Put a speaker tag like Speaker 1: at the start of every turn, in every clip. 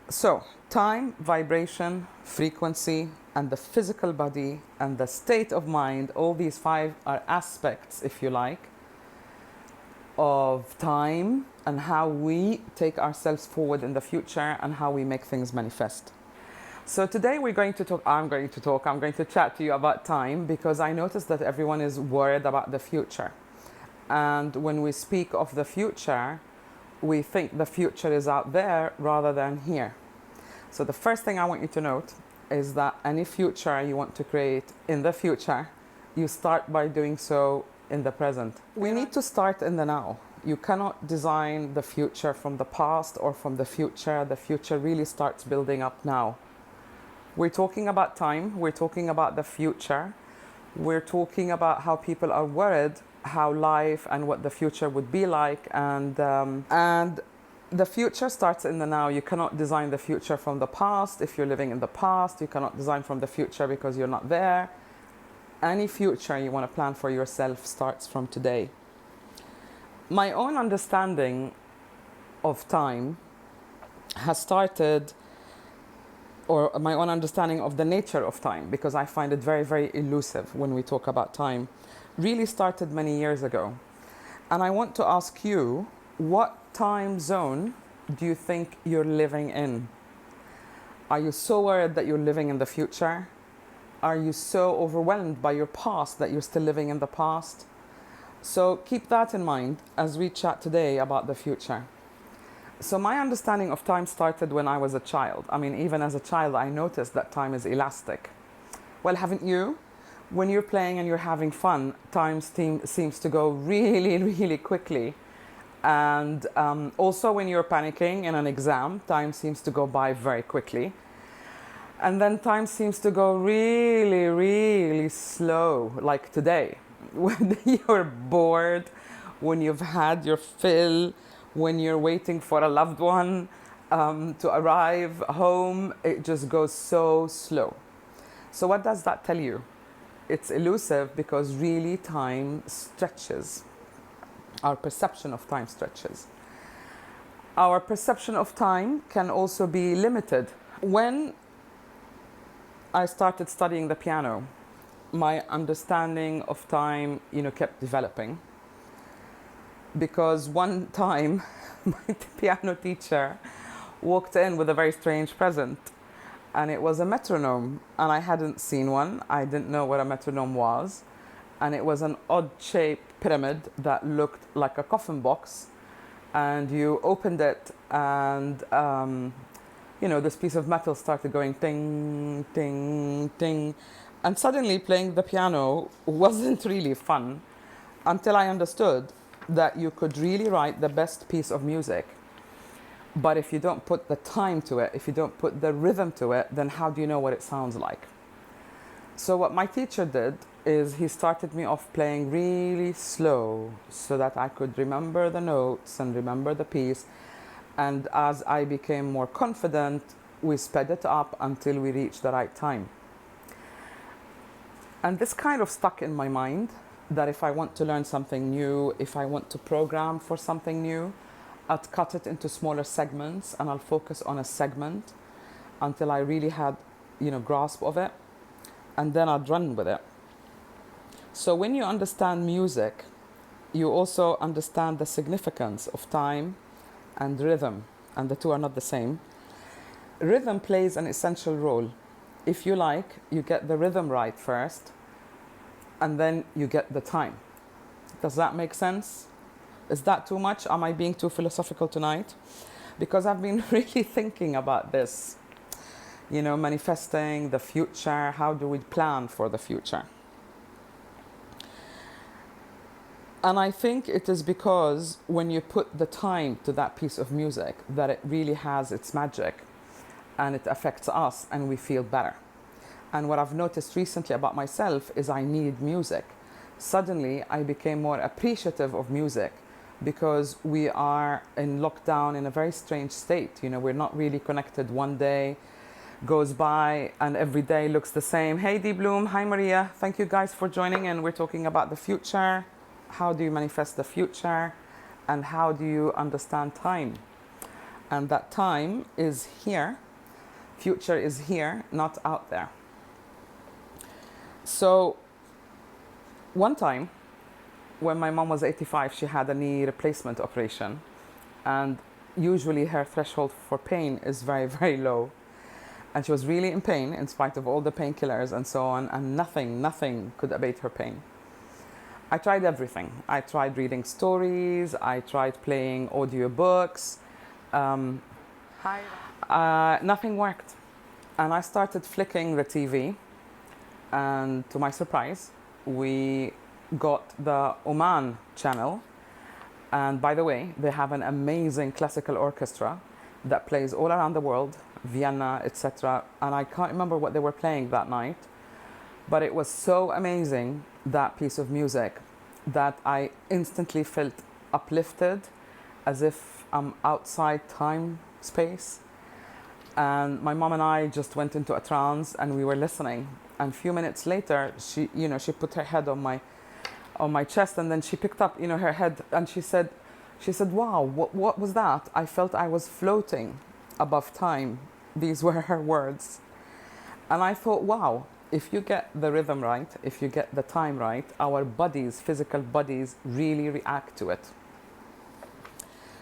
Speaker 1: So, time, vibration, frequency, and the physical body and the state of mind, all these five are aspects, if you like, of time and how we take ourselves forward in the future and how we make things manifest. So today I'm going to chat to you about time because I noticed that everyone is worried about the future. And when we speak of the future, we think the future is out there rather than here. So the first thing I want you to note is that any future you want to create in the future, you start by doing so in the present. We need to start in the now. You cannot design the future from the past or from the future. The future really starts building up now. We're talking about time, we're talking about the future, we're talking about how people are worried, how life and what the future would be like, and the future starts in the now. You cannot design the future from the past. If you're living in the past, you cannot design from the future because you're not there. Any future you want to plan for yourself starts from today. My own understanding of time has started, or my own understanding of the nature of time, because I find it very, very elusive when we talk about time, really started many years ago. And I want to ask you, what time zone do you think you're living in? Are you so worried that you're living in the future? Are you so overwhelmed by your past that you're still living in the past? So keep that in mind as we chat today about the future. So my understanding of time started when I was a child. I mean, even as a child, I noticed that time is elastic. Well, haven't you? When you're playing and you're having fun, time seems to go really, really quickly. And also when you're panicking in an exam, time seems to go by very quickly. And then time seems to go really, really slow, like today. When you're bored, when you've had your fill, when you're waiting for a loved one to arrive home, it just goes so slow. So what does that tell you? It's elusive because really time stretches. Our perception of time stretches. Our perception of time can also be limited. When I started studying the piano, my understanding of time, kept developing. Because one time, my piano teacher walked in with a very strange present. And it was a metronome. And I hadn't seen one. I didn't know what a metronome was. And it was an odd-shaped pyramid that looked like a coffin box. And you opened it, and this piece of metal started going ting, ting, ting. And suddenly playing the piano wasn't really fun until I understood that you could really write the best piece of music. But if you don't put the time to it, if you don't put the rhythm to it, then how do you know what it sounds like? So what my teacher did is he started me off playing really slow so that I could remember the notes and remember the piece. And as I became more confident, we sped it up until we reached the right time. And this kind of stuck in my mind that if I want to learn something new, if I want to program for something new, I'd cut it into smaller segments and I'll focus on a segment until I really had, grasp of it, and then I'd run with it. So when you understand music, you also understand the significance of time and rhythm, and the two are not the same. Rhythm plays an essential role. If you like, you get the rhythm right first, and then you get the time. Does that make sense? Is that too much? Am I being too philosophical tonight? Because I've been really thinking about this, manifesting the future. How do we plan for the future? And I think it is because when you put the time to that piece of music, that it really has its magic and it affects us and we feel better. And what I've noticed recently about myself is I need music. Suddenly, I became more appreciative of music because we are in lockdown in a very strange state. We're not really connected. One day goes by and every day looks the same. Hey, Dee Bloom. Hi, Maria. Thank you guys for joining. And we're talking about the future. How do you manifest the future? And how do you understand time? And that time is here, future is here, not out there. So one time when my mom was 85, she had a knee replacement operation, and usually her threshold for pain is very, very low. And she was really in pain in spite of all the painkillers and so on, and nothing could abate her pain. I tried everything. I tried reading stories, I tried playing audiobooks. Nothing worked. And I started flicking the TV, and to my surprise, we got the Oman channel. And by the way, they have an amazing classical orchestra that plays all around the world, Vienna, etc. And I can't remember what they were playing that night, but it was so amazing, that piece of music, that I instantly felt uplifted, as if I'm outside time, space. And my mom and I just went into a trance, and we were listening. And a few minutes later, she put her head on my chest, and then she picked up, her head, and she said, "Wow, what was that? I felt I was floating above time." These were her words. And I thought, wow, if you get the rhythm right, if you get the time right, our bodies, physical bodies, really react to it.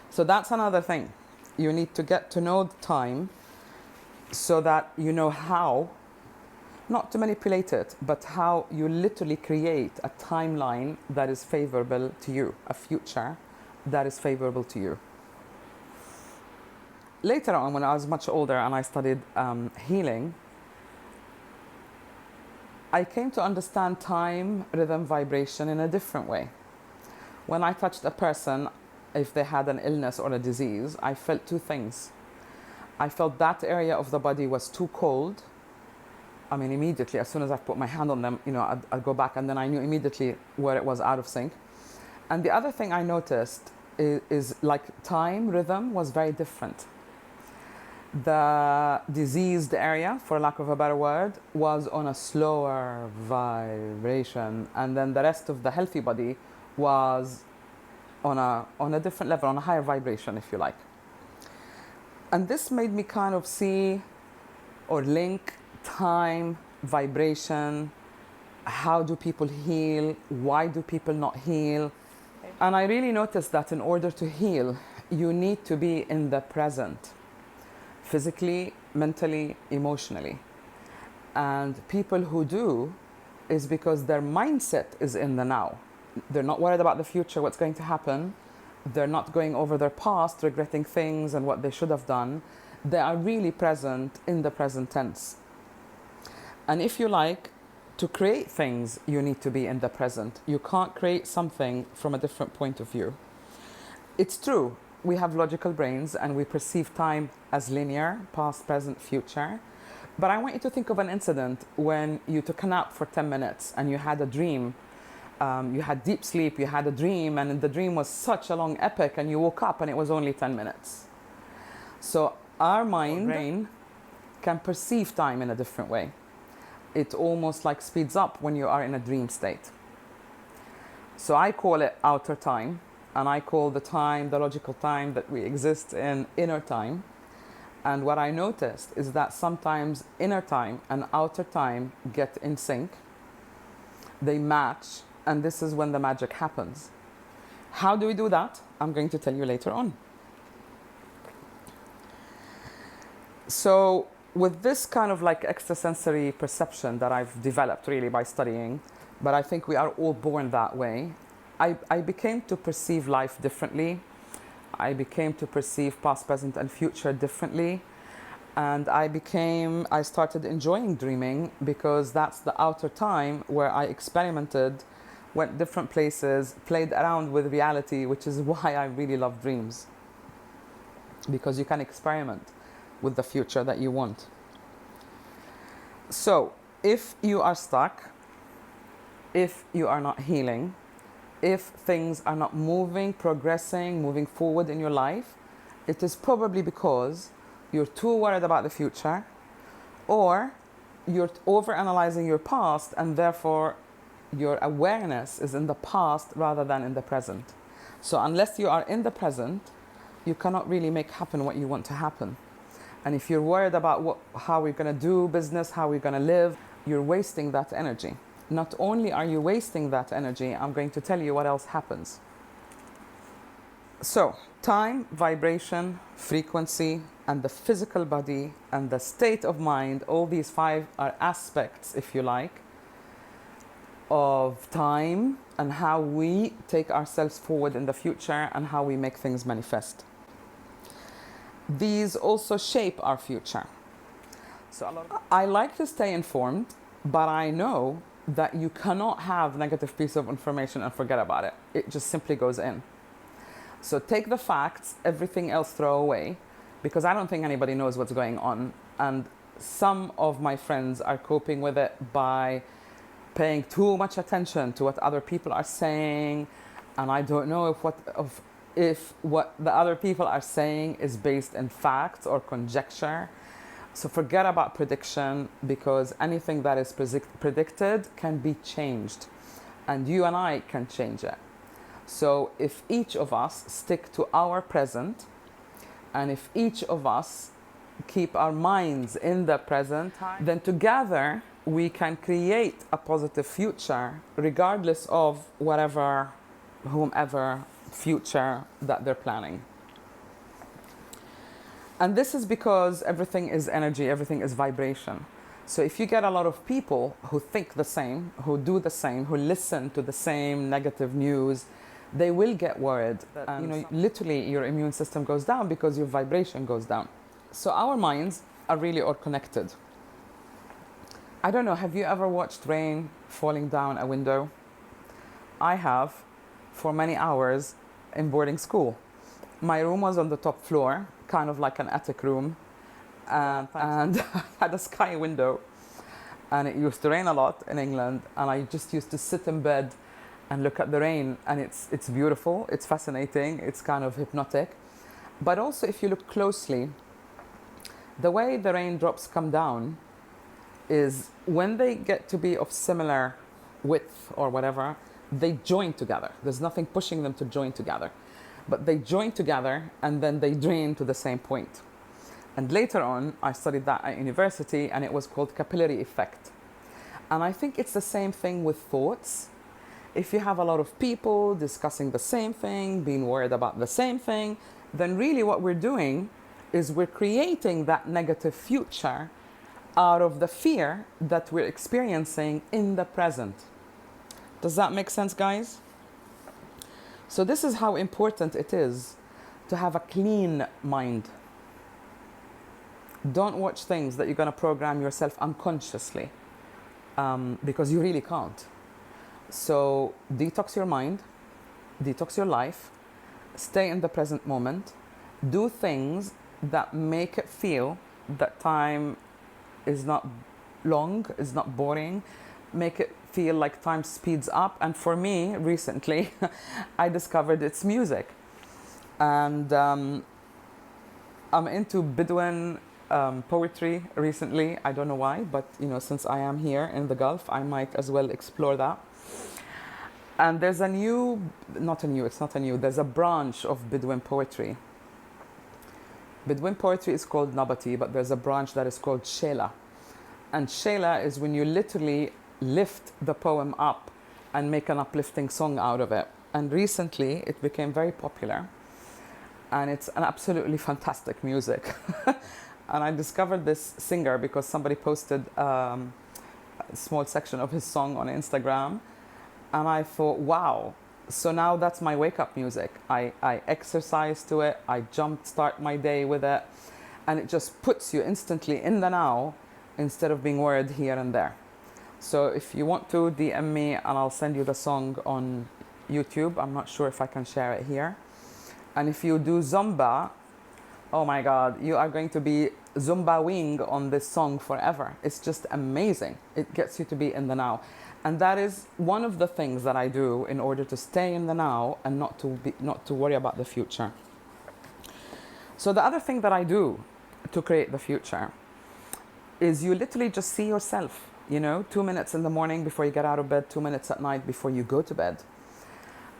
Speaker 1: So that's another thing. You need to get to know the time so that you know how, not to manipulate it, but how you literally create a timeline that is favorable to you, a future that is favorable to you. Later on, when I was much older and I studied healing, I came to understand time, rhythm, vibration in a different way. When I touched a person, if they had an illness or a disease, I felt two things. I felt that area of the body was too cold. I mean, immediately, as soon as I put my hand on them, I'd go back, and then I knew immediately where it was out of sync. And the other thing I noticed is like time, rhythm was very different. The diseased area, for lack of a better word, was on a slower vibration, and then the rest of the healthy body was on a different level, on a higher vibration, if you like. And this made me kind of see or link time, vibration, how do people heal, why do people not heal. And I really noticed that in order to heal, you need to be in the present, physically, mentally, emotionally. And people who do is because their mindset is in the now. They're not worried about the future, what's going to happen. They're not going over their past, regretting things and what they should have done. They are really present in the present tense. And if you like, to create things, you need to be in the present. You can't create something from a different point of view. It's true, we have logical brains and we perceive time as linear, past, present, future. But I want you to think of an incident when you took a nap for 10 minutes and you had a dream. You had deep sleep, you had a dream, and the dream was such a long epic, and you woke up and it was only 10 minutes. So our mind, brain, can perceive time in a different way. It almost like speeds up when you are in a dream state. So I call it outer time, and I call the time, the logical time that we exist in, inner time. And what I noticed is that sometimes inner time and outer time get in sync. They match, and this is when the magic happens. How do we do that? I'm going to tell you later on. So with this kind of like extrasensory perception that I've developed really by studying, but I think we are all born that way, I became to perceive life differently. I became to perceive past, present, and future differently. And I started enjoying dreaming, because that's the outer time where I experimented, went different places, played around with reality, which is why I really love dreams. Because you can experiment with the future that you want. So, if you are stuck, if you are not healing, if things are not moving, progressing, moving forward in your life, it is probably because you're too worried about the future, or you're overanalyzing your past, and therefore your awareness is in the past rather than in the present. So unless you are in the present, you cannot really make happen what you want to happen. And if you're worried about how we're going to do business, how we're going to live, you're wasting that energy. Not only are you wasting that energy, I'm going to tell you what else happens. So, time, vibration, frequency, and the physical body, and the state of mind, all these 5 are aspects, if you like, of time and how we take ourselves forward in the future and how we make things manifest. These also shape our future. So I like to stay informed, but I know that you cannot have negative piece of information and forget about it. It just simply goes in. So take the facts, everything else throw away, because I don't think anybody knows what's going on. And some of my friends are coping with it by paying too much attention to what other people are saying. And I don't know if what the other people are saying is based in facts or conjecture. So forget about prediction, because anything that is predicted can be changed. And you and I can change it. So if each of us stick to our present, and if each of us keep our minds in the present, then together we can create a positive future, regardless of whomever future that they're planning. And this is because everything is energy, everything is vibration. So if you get a lot of people who think the same, who do the same, who listen to the same negative news, they will get worried. And literally your immune system goes down because your vibration goes down. So our minds are really all connected. I don't know, have you ever watched rain falling down a window? I have, for many hours in boarding school. My room was on the top floor, kind of like an attic room, and had a sky window. And it used to rain a lot in England, and I just used to sit in bed and look at the rain, and it's beautiful, it's fascinating, it's kind of hypnotic. But also, if you look closely, the way the raindrops come down is when they get to be of similar width or whatever, they join together. There's nothing pushing them to join together. But they join together and then they drain to the same point. And later on, I studied that at university, and it was called capillary effect. And I think it's the same thing with thoughts. If you have a lot of people discussing the same thing, being worried about the same thing, then really what we're doing is we're creating that negative future out of the fear that we're experiencing in the present. Does that make sense, guys? So this is how important it is to have a clean mind. Don't watch things that you're going to program yourself unconsciously, because you really can't. So detox your mind, detox your life, stay in the present moment, do things that make it feel that time is not long, is not boring, make it feel like time speeds up. And for me, recently, I discovered it's music. And I'm into Bedouin poetry recently. I don't know why, but since I am here in the Gulf, I might as well explore that. And there's there's a branch of Bedouin poetry. Bedouin poetry is called Nabati, but there's a branch that is called Shela. And Shela is when you literally lift the poem up and make an uplifting song out of it. And recently it became very popular, and it's an absolutely fantastic music. And I discovered this singer because somebody posted a small section of his song on Instagram, and I thought, wow, so now that's my wake-up music. I exercise to it, I start my day with it, and it just puts you instantly in the now instead of being worried here and there. So if you want to, DM me and I'll send you the song on YouTube. I'm not sure if I can share it here. And if you do Zumba, oh my God, you are going to be Zumba-wing on this song forever. It's just amazing. It gets you to be in the now. And that is one of the things that I do in order to stay in the now and not to worry about the future. So the other thing that I do to create the future is you literally just see yourself, 2 minutes in the morning before you get out of bed, 2 minutes at night before you go to bed.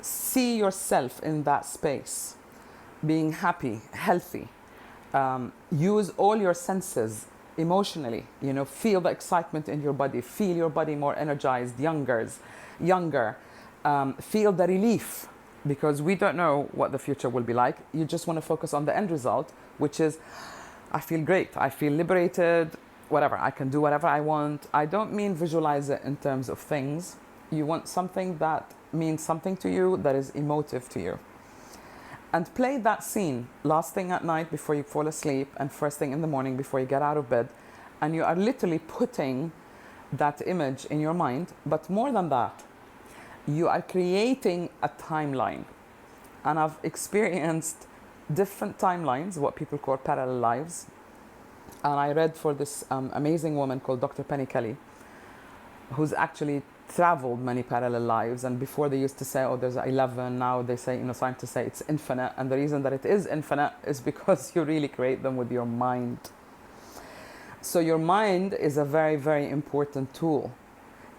Speaker 1: See yourself in that space. being happy, healthy. Use all your senses emotionally. Feel the excitement in your body. Feel your body more energized, younger. Feel the relief, because we don't know what the future will be like. You just want to focus on the end result, which is, I feel great, I feel liberated, whatever, I can do whatever I want. I don't mean visualize it in terms of things. You want something that means something to you, that is emotive to you. And play that scene last thing at night before you fall asleep, and first thing in the morning before you get out of bed. And you are literally putting that image in your mind. But more than that, you are creating a timeline. And I've experienced different timelines, what people call parallel lives. And I read for this amazing woman called Dr. Penny Kelly, who's actually traveled many parallel lives. And before they used to say, oh, there's 11. Now they say, scientists say it's infinite. And the reason that it is infinite is because you really create them with your mind. So your mind is a very, very important tool.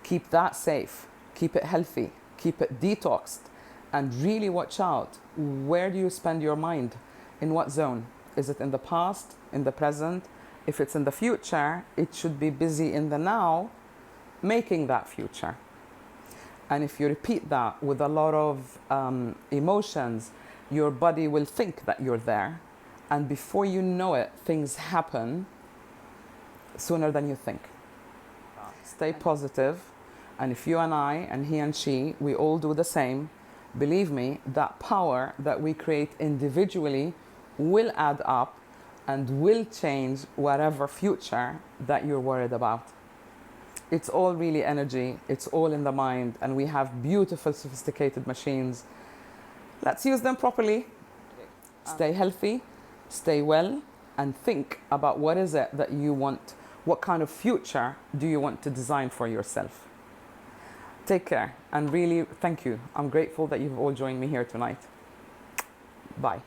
Speaker 1: Keep that safe. Keep it healthy. Keep it detoxed. And really watch out. Where do you spend your mind? In what zone? Is it in the past? In the present? If it's in the future, it should be busy in the now, making that future. And if you repeat that with a lot of emotions, your body will think that you're there. And before you know it, things happen sooner than you think. Stay positive. And if you and I and he and she, we all do the same, believe me, that power that we create individually will add up and will change whatever future that you're worried about. It's all really energy. It's all in the mind. And we have beautiful, sophisticated machines. Let's use them properly. Stay healthy, stay well, and think about what is it that you want. What kind of future do you want to design for yourself? Take care, and really thank you. I'm grateful that you've all joined me here tonight. Bye.